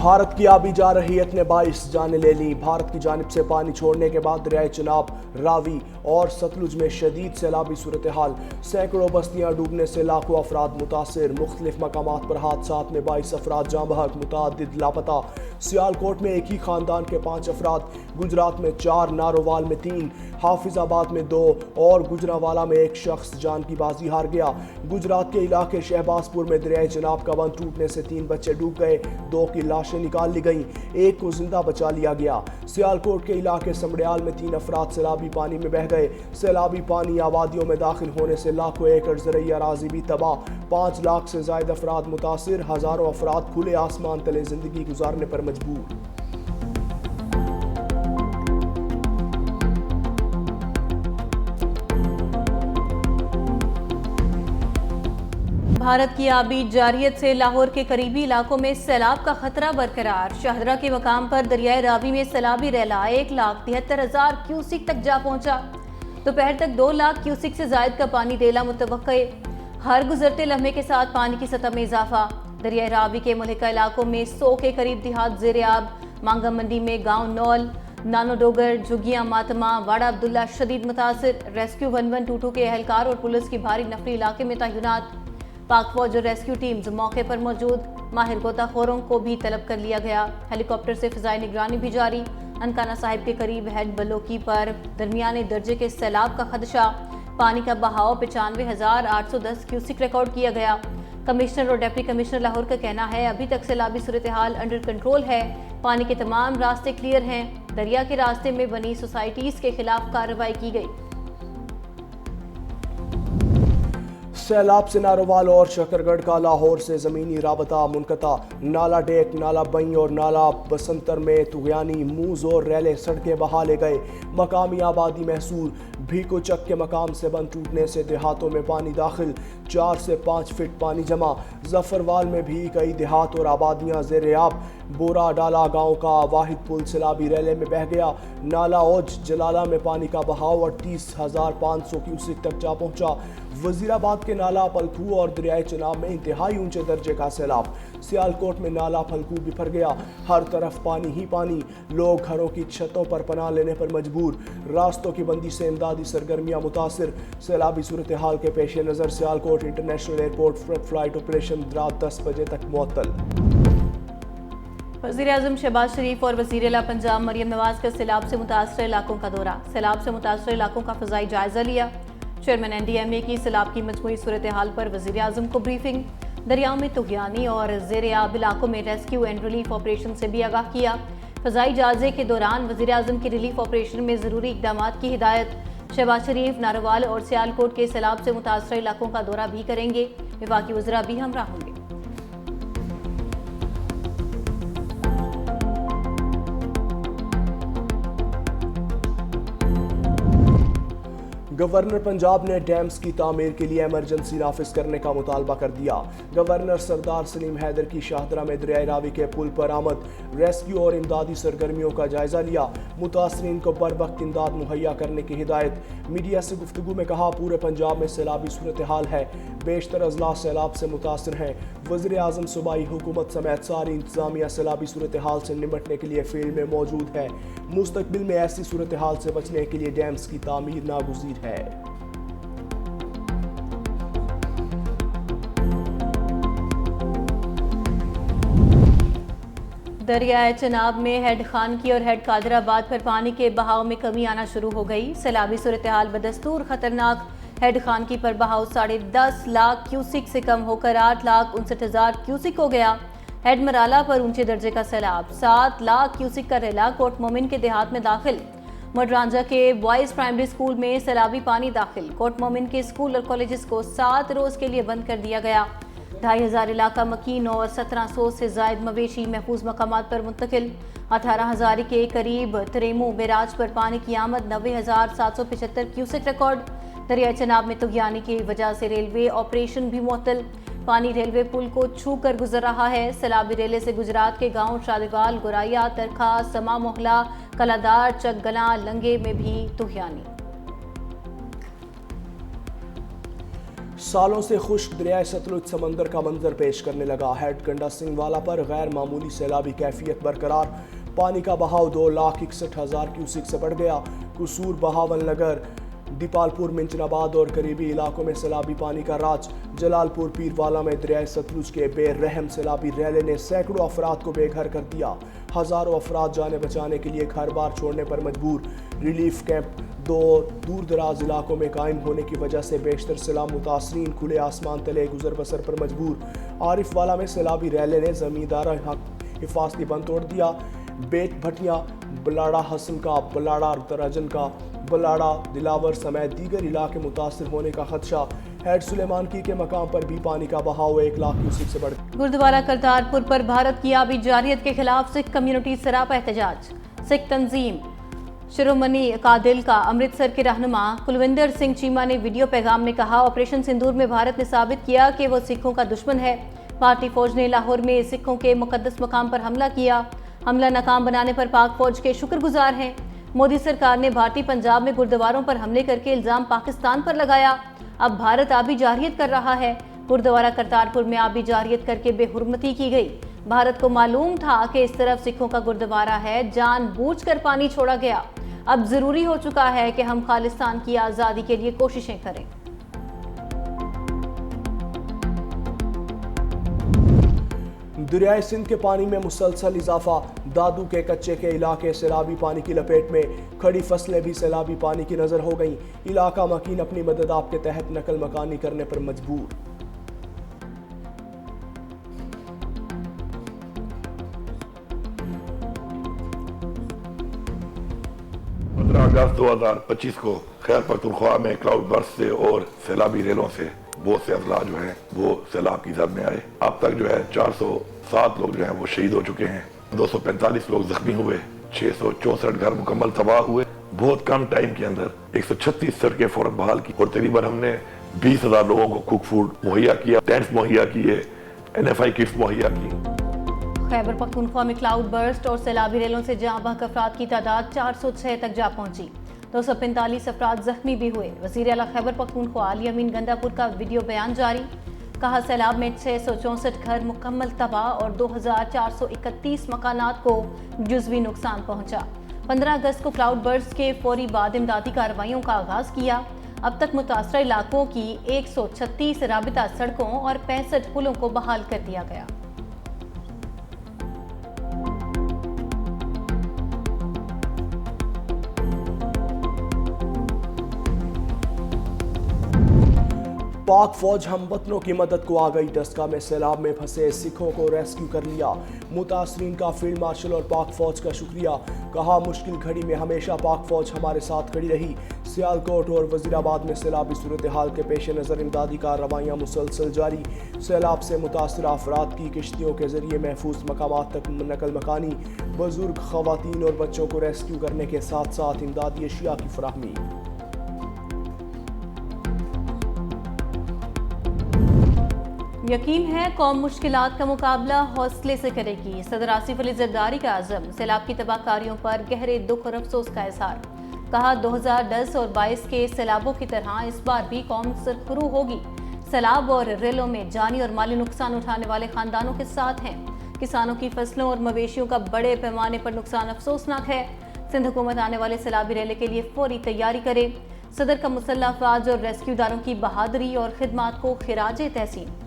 بھارت کی آبی جارحیت نے 22 جانیں لے لی۔ بھارت کی جانب سے پانی چھوڑنے کے بعد دریائے چناب، راوی اور ستلج میں شدید سیلابی صورتحال، سینکڑوں بستیاں ڈوبنے سے لاکھوں افراد متاثر۔ مختلف مقامات پر حادثات میں 22 افراد جاں بحق، متعدد لاپتہ۔ سیالکوٹ میں ایک ہی خاندان کے 5 افراد، گجرات میں 4، نارووال میں 3، حافظ آباد میں 2 اور گجرانوالہ میں 1 شخص جان کی بازی ہار گیا۔ گجرات کے علاقے شہباز پور میں دریائے چناب کا بند ٹوٹنے سے 3 بچے ڈوب گئے، 2 کی لاشیں نکال لی گئیں، 1 کو زندہ بچا لیا گیا۔ سیالکوٹ کے علاقے سمڑیال میں 3 افراد سیلابی پانی میں بہہ گئے۔ سیلابی پانی آبادیوں میں داخل ہونے سے لاکھوں ایکڑ زرعی اراضی بھی تباہ، 5 لاکھ سے زائد افراد متاثر، ہزاروں افراد کھلے آسمان تلے زندگی گزارنے پر مجبور۔ بھارت کی آبی جارحیت سے لاہور کے قریبی علاقوں میں سیلاب کا خطرہ برقرار۔ شاہدرہ کے مقام پر دریائے راوی میں سیلابی ریلا 1,73,000 کیوسک تک جا پہنچا۔ دوپہر تک 2 لاکھ کیوسک سے زائد کا پانی ریلا متوقع۔ ہر گزرتے لمحے کے ساتھ پانی کی سطح میں اضافہ۔ دریائے راوی کے ملحقہ علاقوں میں 100 کے قریب دیہات زیر آب۔ مانگا منڈی میں گاؤں نول، نانو ڈوگر، جھگیاں ماتما، واڑہ عبداللہ شدید متاثر۔ ریسکیو 112 کے اہلکار اور پولیس کی بھاری نفری علاقے میں تعینات۔ پاک فوج اور ریسکیو ٹیمز موقع پر موجود۔ ماہر غوطہ خوروں کو بھی طلب کر لیا گیا۔ ہیلی کاپٹر سے فضائی نگرانی بھی جاری۔ انکانہ صاحب کے قریب ہیڈ بلوکی پر درمیانے درجے کے سیلاب کا خدشہ۔ پانی کا بہاؤ 95,810 کیوسک ریکارڈ کیا گیا۔ کمشنر اور ڈپٹی کمشنر لاہور کا کہنا ہے ابھی تک سیلابی صورتحال انڈر کنٹرول ہے، پانی کے تمام راستے کلیئر ہیں۔ دریا کے راستے میں بنی سوسائٹیز کے خلاف کارروائی کی گئی۔ سیلاب سے نارووال اور شکرگڑھ کا لاہور سے زمینی رابطہ منقطع۔ نالا ڈیک، نالا بئیں اور نالا بسنتر میں طغیانی موز اور ریلے سڑکیں بہا لے گئے۔ مقامی آبادی محصور۔ بھیکو چک کے مقام سے بند ٹوٹنے سے دیہاتوں میں پانی داخل، 4 سے 5 فٹ پانی جمع۔ ظفروال میں بھی کئی دیہات اور آبادیاں زیر آب۔ بورا ڈالا گاؤں کا واحد پل سیلابی ریلے میں بہہ گیا۔ نالا اوج جلالہ میں پانی کا بہاؤ 38,500 کیوسک تک جا پہنچا۔ وزیر آباد کے نالا پھلکو اور دریائے چناب میں انتہائی اونچے درجے کا سیلاب۔ سیالکوٹ میں نالا پھلکو بکھر گیا، ہر طرف پانی ہی پانی، لوگ گھروں کی چھتوں پر پناہ لینے پر مجبور۔ راستوں کی بندی سے امدادی سرگرمیاں متاثر۔ سیلابی صورتحال کے پیش نظر Sialkot international airport flight operation رات 10 بجے تک معطل۔ وزیر اعظم شہباز شریف اور وزیر اعلیٰ پنجاب مریم نواز کا سیلاب سے متاثرہ علاقوں کا دورہ۔ سیلاب سے متاثرہ علاقوں کا فضائی جائزہ لیا۔ چیئرمین NDMA کی سیلاب کی مجموعی صورتحال پر وزیر اعظم کو بریفنگ۔ دریاؤں میں طغیانی اور زیر آب علاقوں میں ریسکیو اینڈ ریلیف آپریشن سے بھی آگاہ کیا۔ فضائی جائزے کے دوران وزیر اعظم کی ریلیف آپریشن میں ضروری اقدامات کی ہدایت۔ شہباز شریف نارووال اور سیالکوٹ کے سیلاب سے متاثرہ علاقوں کا دورہ بھی کریں گے۔ وفاقی وزراء بھی ہمراہ ہوں گے۔ گورنر پنجاب نے ڈیمز کی تعمیر کے لیے ایمرجنسی نافذ کرنے کا مطالبہ کر دیا۔ گورنر سردار سلیم حیدر کی شاہدرہ میں دریائے راوی کے پل پر آمد، ریسکیو اور امدادی سرگرمیوں کا جائزہ لیا۔ متاثرین کو بروقت امداد مہیا کرنے کی ہدایت۔ میڈیا سے گفتگو میں کہا پورے پنجاب میں سیلابی صورتحال ہے، بیشتر اضلاع سیلاب سے متاثر ہیں۔ وزیر اعظم صوبائی حکومت سمیت ساری انتظامیہ سیلابی صورتحال سے نمٹنے کے لیے فیلڈ میں موجود ہے۔ مستقبل میں ایسی صورتحال سے بچنے کے لیے ڈیمز کی تعمیر ناگزیر ہے۔ دریائے چناب میں ہیڈ خانکی اور ہیڈ قادر آباد پر پانی کے بہاؤ میں کمی آنا شروع ہو گئی۔ سیلابی صورتحال بدستور خطرناک۔ ہیڈ خانکی پر بہاؤ 10.5 لاکھ کیوسک سے کم ہو کر 8,59,000 کیوسک ہو گیا۔ ہیڈ مرالہ پر اونچے درجے کا سیلاب، 7 لاکھ کیوسک کا ریلا کوٹ مومن کے دیہات میں داخل۔ مڈرانجہ کے بوائز پرائمری اسکول میں سیلابی پانی داخل۔ کوٹ مومن کے اسکول اور کالجز کو 7 روز کے لیے بند کر دیا گیا۔ 2,500 علاقہ مکین اور 1,700 سے زائد مویشی محفوظ مقامات پر منتقل۔ 18,000 کے قریب تریمو بیراج پر پانی کی آمد، 90,775 کیوسک ریکارڈ۔ دریائے چناب میں طغیانی کی وجہ سے ریلوے آپریشن بھی معطل۔ پانی ریلوے پل کو چھو کر گزر رہا ہے۔ سیلابی ریلے سے گجرات کے گاؤں شادیوال، گوریا، ترکھا، سما محلہ، کلادار، چک گلاں، لنگے میں بھی طغیانی۔ سالوں سے خشک دریائے ستلج سمندر کا منظر پیش کرنے لگا۔ ہیڈ گنڈا سنگھ والا پر غیر معمولی سیلابی کیفیت برقرار، پانی کا بہاؤ 2,61,000 کیوسک سے بڑھ گیا۔ قصور، بہاول نگر، دیپالپور، منچن آباد اور قریبی علاقوں میں سیلابی پانی کا راج۔ جلال پور پیروالا میں دریائے ستلج کے بے رحم سیلابی ریلے نے سینکڑوں افراد کو بے گھر کر دیا۔ ہزاروں افراد جانے بچانے کے لیے گھر بار چھوڑنے پر مجبور۔ ریلیف کیمپ دور دراز علاقوں میں قائم ہونے کی وجہ سے بیشتر سیلاب متاثرین کھلے آسمان تلے گزر بسر پر مجبور۔ عارف والا میں سیلابی ریلے نے زمیندار حفاظتی بند توڑ دیا۔ بیٹ بھٹیاں، بلاڑا حسن کا، بلاڑا درجن کا، بلاڑا دلاور سمیت دیگر علاقے متاثر ہونے کا خدشہ۔ ہیڈ سلیمان کی کے مقام پر بھی پانی کا بہاؤ 1,00,000 کیوسک سے بڑھ گیا۔ گردوارہ کرتارپور پر بھارت کی آبی جارحیت کے خلاف سکھ کمیونٹی سراپا احتجاج۔ سکھ تنظیم شرومنی اکادل کا امرتسر کے رہنما کلوندر سنگھ چیما نے ویڈیو پیغام میں کہا، آپریشن سندور میں بھارت نے ثابت کیا کہ وہ سکھوں کا دشمن ہے۔ بھارتی فوج نے لاہور میں سکھوں کے مقدس مقام پر حملہ کیا۔ حملہ ناکام بنانے پر پاک فوج کے شکر گزار ہیں۔ مودی سرکار نے بھارتی پنجاب میں گردواروں پر حملے کر کے الزام پاکستان پر لگایا۔ اب بھارت آبی جارحیت کر رہا ہے۔ گردوارہ کرتارپور میں آبی جارحیت کر کے بے حرمتی کی گئی۔ بھارت کو معلوم تھا کہ اس طرف سکھوں کا گردوارہ ہے، جان بوجھ کر پانی چھوڑا گیا۔ اب ضروری ہو چکا ہے کہ ہم خالصتان کی آزادی کے لیے کوششیں کریں۔ دریائے سندھ کے پانی میں مسلسل اضافہ، دادو کے کچے کے علاقے سیلابی پانی کی لپیٹ میں، کھڑی فصلیں بھی سیلابی پانی کی نظر ہو گئیں۔ علاقہ مکین اپنی مدد آپ کے تحت نقل مکانی کرنے پر مجبور۔ 15 اگست 2025 کو خیبر پختونخوا میں کلاؤڈ برسٹ سے اور سیلابی ریلوں سے بہت سے اضلاع جو ہیں وہ سیلاب کی زد میں آئے۔ اب تک جو ہے 407 لوگ جو ہیں وہ شہید ہو چکے ہیں، 245 لوگ زخمی ہوئے، 664 گھر مکمل تباہ ہوئے۔ بہت کم ٹائم کے اندر 136 سڑکیں فوراً بحال کی اور تقریباً ہم نے 20,000 لوگوں کو کوک فوڈ مہیا کیا، ٹینٹس مہیا کیے، NFI کٹس مہیا کی۔ خیبر پختونخوا میں کلاؤڈ برسٹ اور سیلابی ریلوں سے جاں بحق افراد کی تعداد 406 تک جا پہنچی، 245 افراد زخمی بھی ہوئے۔ وزیر اعلیٰ خیبر پختونخوا علی امین گنداپور کا ویڈیو بیان جاری، کہا سیلاب میں 664 گھر مکمل تباہ اور 2,431 مکانات کو جزوی نقصان پہنچا۔ 15 اگست کو کلاؤڈ برسٹ کے فوری بعد امدادی کارروائیوں کا آغاز کیا۔ اب تک متاثرہ علاقوں کی 136 رابطہ سڑکوں اور 65 پلوں کو بحال کر دیا گیا۔ پاک فوج ہم وطنوں کی مدد کو آ گئی، ڈسکا میں سیلاب میں پھنسے سکھوں کو ریسکیو کر لیا۔ متاثرین کا فیلڈ مارشل اور پاک فوج کا شکریہ، کہا مشکل گھڑی میں ہمیشہ پاک فوج ہمارے ساتھ کھڑی رہی۔ سیالکوٹ اور وزیر آباد میں سیلابی صورتحال کے پیش نظر امدادی کارروائیاں مسلسل جاری، سیلاب سے متاثرہ افراد کی کشتیوں کے ذریعے محفوظ مقامات تک نقل مکانی، بزرگ، خواتین اور بچوں کو ریسکیو کرنے کے ساتھ ساتھ امدادی اشیاء کی فراہمی۔ یقین ہے قوم مشکلات کا مقابلہ حوصلے سے کرے گی، صدر آصف علی زرداری کا عزم، سیلاب کی تباہ کاریوں پر گہرے دکھ اور افسوس کا اظہار، کہا 2010 اور 22 کے سیلابوں کی طرح اس بار بھی قوم سرخرو ہوگی، سیلاب اور ریلوں میں جانی اور مالی نقصان اٹھانے والے خاندانوں کے ساتھ ہیں، کسانوں کی فصلوں اور مویشیوں کا بڑے پیمانے پر نقصان افسوسناک ہے، سندھ حکومت آنے والے سیلابی ریلے کے لیے فوری تیاری کرے، صدر کا مسلح افواج اور ریسکیو داروں کی بہادری اور خدمات کو خراج تحسین۔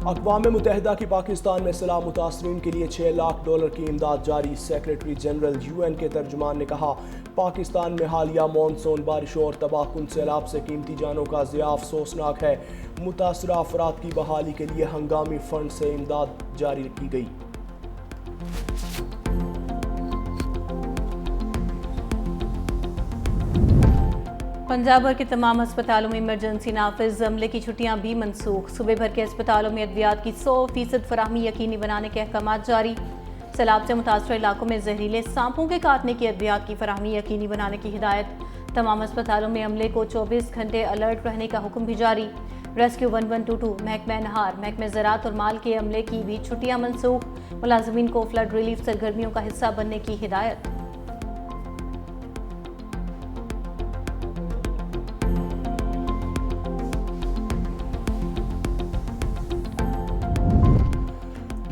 اقوام متحدہ کی پاکستان میں سیلاب متاثرین کے لیے $6 لاکھ کی امداد جاری، سیکریٹری جنرل UN کے ترجمان نے کہا پاکستان میں حالیہ مانسون بارشوں اور تباہ کن سیلاب سے قیمتی جانوں کا ضیاع افسوسناک ہے، متاثرہ افراد کی بحالی کے لیے ہنگامی فنڈ سے امداد جاری کی گئی۔ پنجاب بھر کے تمام ہسپتالوں میں ایمرجنسی نافذ، عملے کی چھٹیاں بھی منسوخ، صوبے بھر کے ہسپتالوں میں ادویات کی 100% فراہمی یقینی بنانے کے احکامات جاری، سیلاب سے متاثرہ علاقوں میں زہریلے سانپوں کے کاٹنے کی ادویات کی فراہمی یقینی بنانے کی ہدایت، تمام ہسپتالوں میں عملے کو 24 گھنٹے الرٹ رہنے کا حکم بھی جاری، ریسکیو 1122، محکمہ نہار، محکمہ زراعت اور مال کے عملے کی بھی چھٹیاں منسوخ، ملازمین کو فلڈ ریلیف سرگرمیوں کا حصہ بننے کی ہدایت۔